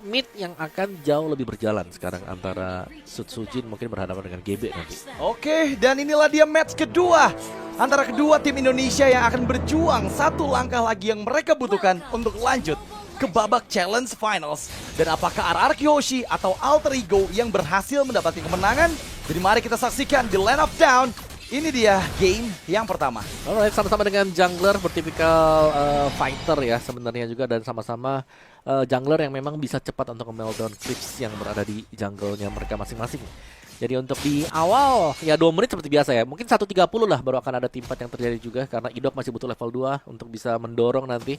Mid yang akan jauh lebih berjalan sekarang antara Sutsujin mungkin berhadapan dengan GB nanti. Oke, dan inilah dia match kedua antara kedua tim Indonesia yang akan berjuang satu langkah lagi yang mereka butuhkan untuk lanjut ke babak challenge finals. Dan apakah RRQ Hoshi atau Alter Ego yang berhasil mendapatkan kemenangan? Jadi mari kita saksikan di Land of Down. Ini dia game yang pertama. Alright, sama-sama dengan jungler bertipikal fighter ya sebenarnya juga, dan sama-sama jungler yang memang bisa cepat untuk meltdown creeps yang berada di jungle-nya mereka masing-masing. Jadi untuk di awal ya 2 menit seperti biasa ya, mungkin 1.30 lah baru akan ada team fight yang terjadi juga, karena Idok masih butuh level 2 untuk bisa mendorong nanti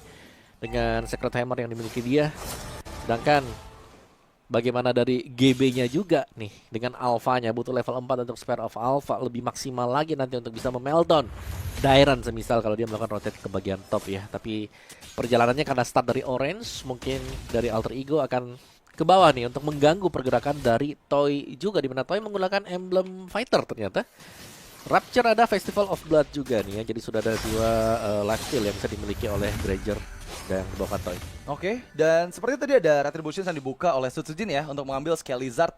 dengan Secret Hammer yang dimiliki dia. Sedangkan bagaimana dari GB-nya juga nih, dengan alfanya butuh level 4 untuk Spare of Alpha lebih maksimal lagi nanti untuk bisa memeltdown Dairan semisal kalau dia melakukan rotate ke bagian top ya. Tapi perjalanannya karena start dari Orange, mungkin dari Alter Ego akan ke bawah nih untuk mengganggu pergerakan dari Toy juga, dimana Toy menggunakan emblem fighter ternyata. Rapture ada Festival of Blood juga nih ya, jadi sudah ada 2 lifesteal yang bisa dimiliki oleh Granger dan Bokan Toy. Oke, dan seperti tadi ada Retribution yang dibuka oleh Sutsujin ya untuk mengambil skill Lizard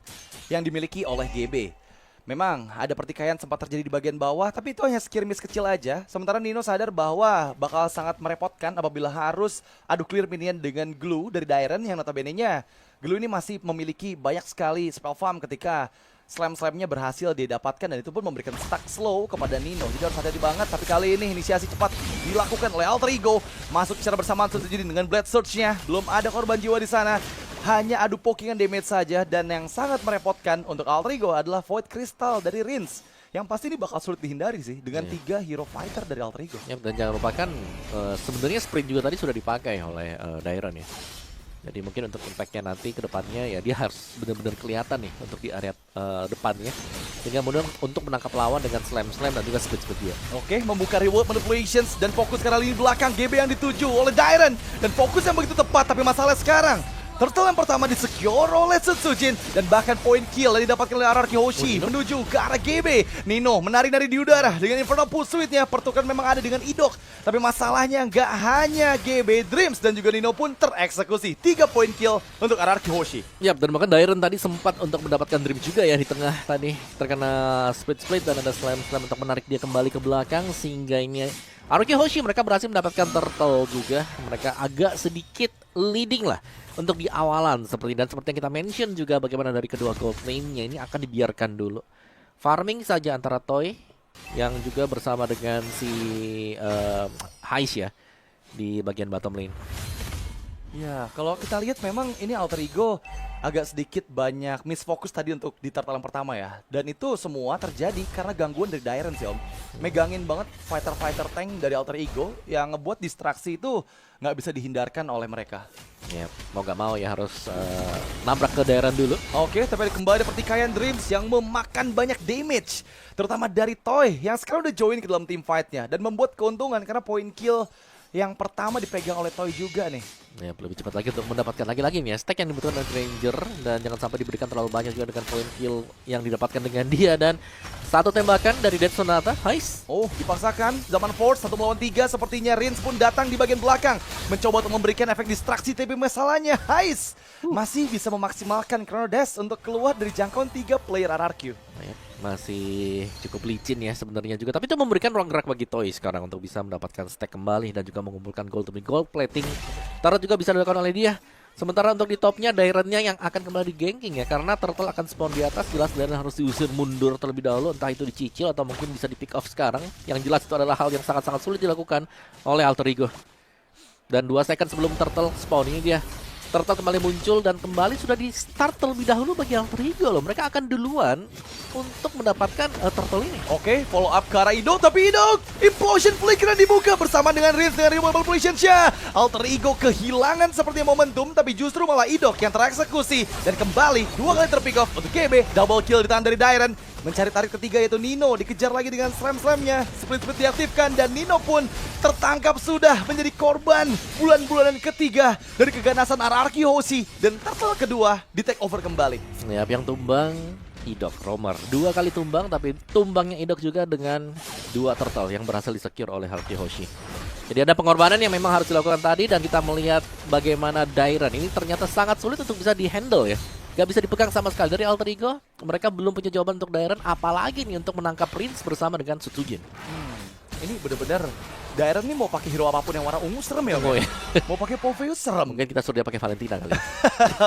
yang dimiliki oleh GB. Memang ada pertikaian sempat terjadi di bagian bawah, tapi itu hanya skirmish kecil aja. Sementara Nino sadar bahwa bakal sangat merepotkan apabila harus adu clear minion dengan glue dari Dairen yang notabene-nya glue ini masih memiliki banyak sekali spell farm ketika slam-slamnya berhasil didapatkan, dan itu pun memberikan stuck slow kepada Nino. Jadi harus hati-hati banget, tapi kali ini inisiasi cepat dilakukan oleh Alter Ego. Masuk secara bersamaan Sutsujin dengan Blade Surge-nya. Belum ada korban jiwa di sana. Hanya adu pokingan damage saja, dan yang sangat merepotkan untuk Alter Ego adalah Void Crystal dari Rins. Yang pasti ini bakal sulit dihindari sih dengan 3 hero fighter dari Alter Ego. Ya, dan jangan lupakan sebenarnya sprint juga tadi sudah dipakai oleh Dairon ya. Jadi mungkin untuk impact-nya nanti ke depannya ya dia harus benar-benar kelihatan nih untuk di area depannya. Sehingga mudah untuk menangkap lawan dengan slam-slam dan juga speed-speed dia. Oke, membuka reward manipulations dan fokus karena lini belakang GB yang dituju oleh Dairen. Dan fokus yang begitu tepat, tapi masalah sekarang turtle yang pertama disecure oleh Sutsujin, dan bahkan point kill yang didapatkan oleh RRQ Hoshi menuju ke arah GB. Nino menari-nari di udara dengan Infernal Pursuit-nya. Pertukaran memang ada dengan Idok, tapi masalahnya nggak hanya GB, Dreams dan juga Nino pun tereksekusi. 3 point kill untuk RRQ Hoshi. Yap, dan bahkan Dairon tadi sempat untuk mendapatkan Dream juga ya di tengah tadi, terkena split dan ada slam-slam untuk menarik dia kembali ke belakang, sehingga ini RRQ Hoshi mereka berhasil mendapatkan turtle juga. Mereka agak sedikit leading lah untuk di awalan seperti yang kita mention juga, bagaimana dari kedua gold lane-nya ini akan dibiarkan dulu farming saja antara Toy yang juga bersama dengan si Hais ya di bagian bottom lane. Ya, kalau kita lihat memang ini Alter Ego agak sedikit banyak misfokus tadi untuk di turtle yang pertama ya. Dan itu semua terjadi karena gangguan dari Dairen sih Om. Megangin banget fighter-fighter tank dari Alter Ego yang ngebuat distraksi itu nggak bisa dihindarkan oleh mereka. Ya, mau gak mau ya harus nabrak ke Dairen dulu. Oke, tapi kembali ada pertikaian Dreams yang memakan banyak damage, terutama dari Toy yang sekarang udah join ke dalam team fight-nya dan membuat keuntungan karena point kill yang pertama dipegang oleh Toy juga nih. Ya, lebih cepat lagi untuk mendapatkan lagi nih ya stack yang dibutuhkan oleh Granger, dan jangan sampai diberikan terlalu banyak juga dengan point kill yang didapatkan dengan dia. Dan satu tembakan dari Dead Sonata, Hais. Oh, dipaksakan zaman Force 1 melawan 3, sepertinya Rins pun datang di bagian belakang mencoba untuk memberikan efek distraksi, tapi masalahnya Hais masih bisa memaksimalkan Chrono Dash untuk keluar dari jangkauan 3 player RRQ. Ya, masih cukup licin ya sebenarnya juga, tapi itu memberikan ruang gerak bagi Toy sekarang untuk bisa mendapatkan stack kembali dan juga mengumpulkan gold demi gold. Plating Tarot juga bisa dilakukan oleh dia. Sementara untuk di topnya Dairen-nya yang akan kembali di ganking ya, karena turtle akan spawn di atas. Jelas Dairen harus diusir mundur terlebih dahulu, entah itu dicicil atau mungkin bisa di pick off sekarang. Yang jelas itu adalah hal yang sangat-sangat sulit dilakukan oleh Alter Ego. Dan 2 second sebelum turtle spawn ini dia turtle kembali muncul, dan kembali sudah di start terlebih dahulu bagi Alter Ego loh. Mereka akan duluan untuk mendapatkan turtle ini. Oke, follow up ke arah Idok, tapi Idok Implosion Flicker yang dibuka bersama dengan Rins dengan Removal Manipulation-nya. Alter Ego kehilangan seperti momentum, tapi justru malah Idok yang tereksekusi dan kembali 2 kali terpick off untuk GB. Double kill ditahan dari Dairen. Mencari tarik ketiga yaitu Nino, dikejar lagi dengan slam-slamnya. Split-split diaktifkan dan Nino pun tertangkap, sudah menjadi korban bulan-bulanan ketiga dari keganasan RRQ Hoshi. Dan turtle kedua di take over kembali. Ya, yang tumbang Idok Romer 2 kali tumbang, tapi tumbangnya Idok juga dengan 2 turtle yang berhasil disecure oleh RRQ Hoshi. Jadi ada pengorbanan yang memang harus dilakukan tadi dan kita melihat bagaimana Dairon ini ternyata sangat sulit untuk bisa dihandle ya. Gak bisa dipegang sama sekali dari Alter Ego. Mereka belum punya jawaban untuk Dairon, apalagi nih untuk menangkap Prince bersama dengan Sutsujin. Ini bener-bener Dairon nih mau pakai hero apapun yang warna ungu serem ya, Oh, Om? ya. Mau pakai Popheus serem. Mungkin kita suruh dia pakai Valentina kali.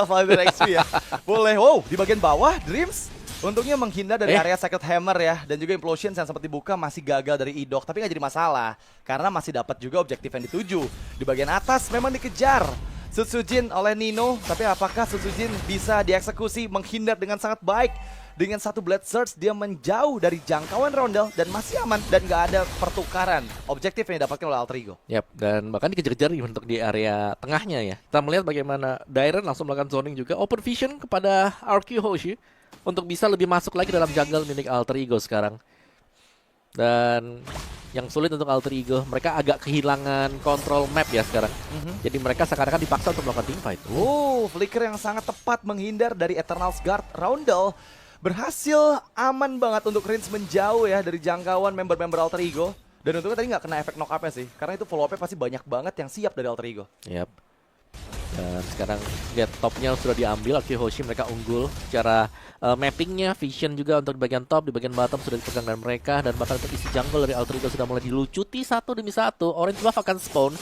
Valentine XP ya. Boleh. Wow, di bagian bawah Dreams untungnya menghindar dari area Sacred Hammer ya, dan juga Implosion yang sempat dibuka masih gagal dari Idok, tapi nggak jadi masalah karena masih dapat juga objektif yang dituju. Di bagian atas memang dikejar Sutsujin oleh Nino, tapi apakah Sutsujin bisa dieksekusi menghindar dengan sangat baik? Dengan satu Blade Surge dia menjauh dari jangkauan Rondel dan masih aman dan nggak ada pertukaran objektif yang didapatkan oleh Alter Ego. Yap, dan bahkan dikejar-kejar nih untuk di area tengahnya ya. Kita melihat bagaimana Dairon langsung melakukan zoning juga, open vision kepada RQ Hoshi untuk bisa lebih masuk lagi dalam jungle milik Alter Ego sekarang. Dan yang sulit untuk Alter Ego, mereka agak kehilangan kontrol map ya sekarang. Jadi mereka seakan-akan dipaksa untuk melakukan teamfight. Flicker yang sangat tepat menghindar dari Eternal's Guard. Rondel berhasil aman banget untuk Rins menjauh ya dari jangkauan member-member Alter Ego. Dan untungnya tadi nggak kena efek knock up-nya sih, karena itu follow-up-nya pasti banyak banget yang siap dari Alter Ego. Yap. Dan sekarang lihat topnya sudah diambil, RQ Hoshi mereka unggul secara mappingnya, vision juga untuk di bagian top, di bagian bottom sudah dipegang dan mereka, dan bahkan untuk isi jungle dari Alter Ego sudah mulai dilucuti satu demi satu. Orange buff akan spawn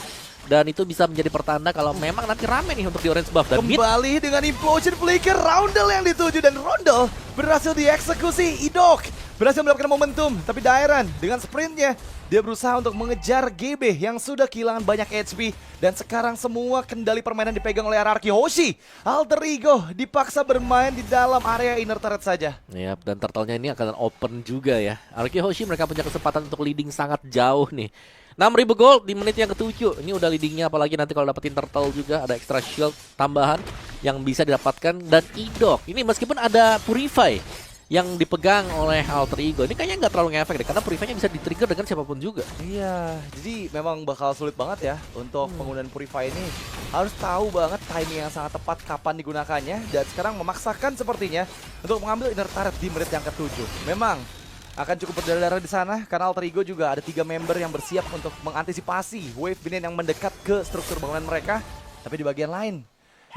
dan itu bisa menjadi pertanda kalau memang nanti rame nih untuk di orange buff. Dan Kembali dengan Implosion Flicker, Rondel yang dituju dan Rondel berhasil dieksekusi. Idok berhasil mendapatkan momentum, tapi Dairon dengan sprintnya dia berusaha untuk mengejar GB yang sudah kehilangan banyak HP. Dan sekarang semua kendali permainan dipegang oleh RRQ Hoshi. Alter Ego dipaksa bermain di dalam area inner turret saja. Yap, dan turtle-nya ini akan open juga ya. RQ Hoshi mereka punya kesempatan untuk leading sangat jauh nih. 6.000 gold di menit yang ke-7. Ini udah leadingnya, apalagi nanti kalau dapetin turtle juga ada extra shield tambahan yang bisa didapatkan. Dan Idok ini meskipun ada Purify yang dipegang oleh Alter Ego, ini kayaknya nggak terlalu ngefek deh, karena Purify-nya bisa di-trigger dengan siapapun juga. Iya, jadi memang bakal sulit banget ya untuk penggunaan Purify ini. Harus tahu banget timing yang sangat tepat kapan digunakannya, dan sekarang memaksakan sepertinya untuk mengambil inner turret di menit yang ke-7. Memang akan cukup berdarah-darah di sana karena Alter Ego juga ada 3 member yang bersiap untuk mengantisipasi wave minion yang mendekat ke struktur bangunan mereka. Tapi di bagian lain,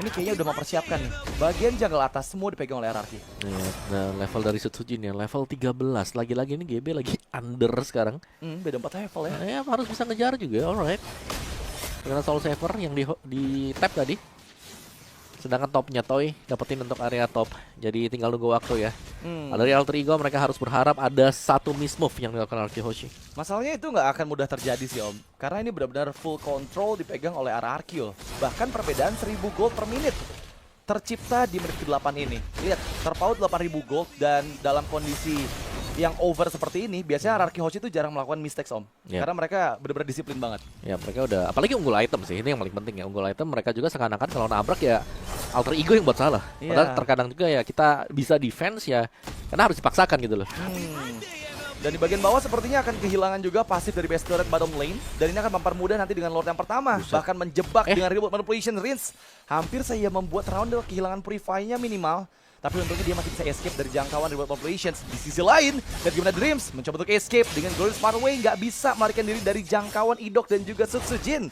ini kayaknya udah mempersiapkan nih. Bagian jungle atas semua dipegang oleh RRQ. Ya, nah level dari Sutsujin ya, level 13. Lagi-lagi ini GB lagi under sekarang. Beda 4 level ya. Nah, ya harus bisa ngejar juga, alright. Karena Soul Saver yang di tap tadi. Sedangkan topnya Toy dapetin untuk area top. Jadi tinggal nunggu waktu ya. Dari Alter Ego mereka harus berharap ada satu miss move yang dilakukan RQ Hoshi. Masalahnya itu nggak akan mudah terjadi sih Om. Karena ini benar-benar full control dipegang oleh RRQ. Bahkan perbedaan 1000 gold per menit tercipta di menit ke-8 ini. Lihat, terpaut 8000 gold dan dalam kondisi yang over seperti ini, biasanya RRQ Hoshi itu jarang melakukan mistakes Om. Yeah. Karena mereka benar-benar disiplin banget. Ya mereka udah, apalagi unggul item sih, ini yang paling penting ya. Unggul item mereka juga seakan-akan kalau nabrak ya Alter Ego yang buat salah. Iya. Padahal terkadang juga ya kita bisa defense ya, karena harus dipaksakan gitu loh. Dan di bagian bawah sepertinya akan kehilangan juga pasif dari base turret bottom lane. Dan ini akan mempermudah nanti dengan Lord yang pertama. Bahkan menjebak dengan reward manipulation Rins. Hampir saya membuat Rondel kehilangan Purify-nya minimal. Tapi untungnya dia masih bisa escape dari jangkauan reward manipulations. Di sisi lain, dan gimana Dreams mencoba untuk escape dengan Glorious Pathway. Nggak bisa melarikan diri dari jangkauan Idok dan juga Sutsujin.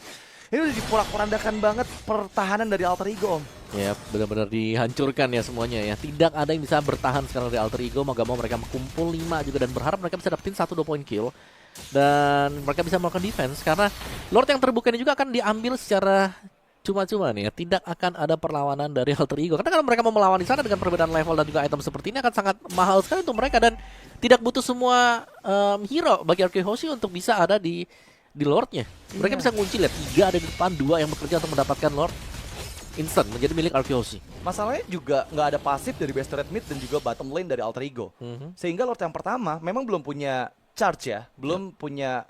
Ini udah diporak-porandakan banget pertahanan dari Alter Ego Om. Ya benar-benar dihancurkan ya semuanya ya. Tidak ada yang bisa bertahan sekarang dari Alter Ego. Mau gak mau mereka kumpul 5 juga dan berharap mereka bisa dapetin 1-2 poin kill. Dan mereka bisa melakukan defense karena Lord yang terbuka ini juga akan diambil secara cuma-cuma nih ya. Tidak akan ada perlawanan dari Alter Ego. Karena kalau mereka mau melawan di sana dengan perbedaan level dan juga item seperti ini akan sangat mahal sekali untuk mereka. Dan tidak butuh semua hero bagi RQ Hoshi untuk bisa ada di Lordnya. Mereka bisa ngunci, lihat 3 ada di depan, 2 yang bekerja untuk mendapatkan Lord instant menjadi milik RQ Hoshi. Masalahnya juga nggak ada pasif dari base turret mid dan juga bottom lane dari Alter Ego. Sehingga Lord yang pertama memang belum punya charge ya, belum punya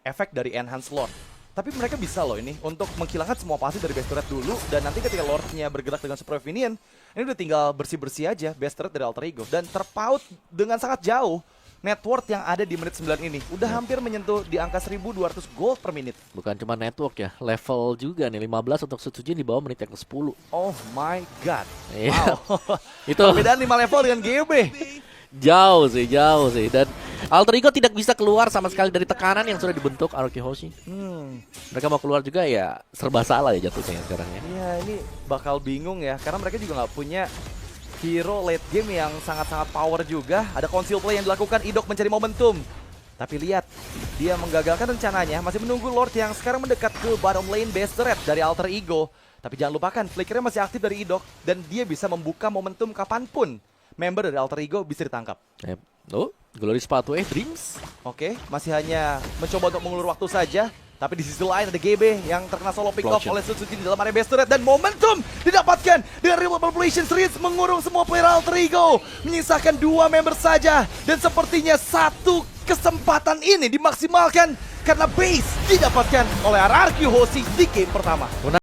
efek dari enhance Lord. Tapi mereka bisa loh ini untuk menghilangkan semua pasif dari base turret dulu, dan nanti ketika Lordnya bergerak dengan super minion, ini udah tinggal bersih-bersih aja base turret dari Alter Ego. Dan terpaut dengan sangat jauh network yang ada di menit 9 ini. Udah hampir menyentuh di angka 1200 gold per menit. Bukan cuma network ya, level juga nih 15 untuk Sutsujin di bawah menit yang ke-10. Oh my god. Iya. Wow. Itu perbedaan 5 level dengan GB. jauh sih. Dan Alter Ego tidak bisa keluar sama sekali dari tekanan yang sudah dibentuk Aoki Hoshi. Mereka mau keluar juga ya serba salah ya jatuhnya sekarang ya. Iya, ini bakal bingung ya, karena mereka juga nggak punya hero late game yang sangat-sanget power juga. Ada conceal play yang dilakukan, Idok mencari momentum. Tapi lihat, dia menggagalkan rencananya, masih menunggu Lord yang sekarang mendekat ke bottom lane base turret dari Alter Ego. Tapi jangan lupakan, flickernya masih aktif dari Idok, dan dia bisa membuka momentum kapanpun member dari Alter Ego bisa ditangkap. Oh, Glory sepatu Dreams. Oke, masih hanya mencoba untuk mengulur waktu saja. Tapi di sisi lain ada GB yang terkena solo pick off Explosion. oleh Sutsujin di dalam area base turret. Dan momentum didapatkan dengan Real Population Series mengurung semua player Alter Ego. Menyisakan 2 member saja. Dan sepertinya satu kesempatan ini dimaksimalkan karena base didapatkan oleh RRQ Hoshi di game pertama.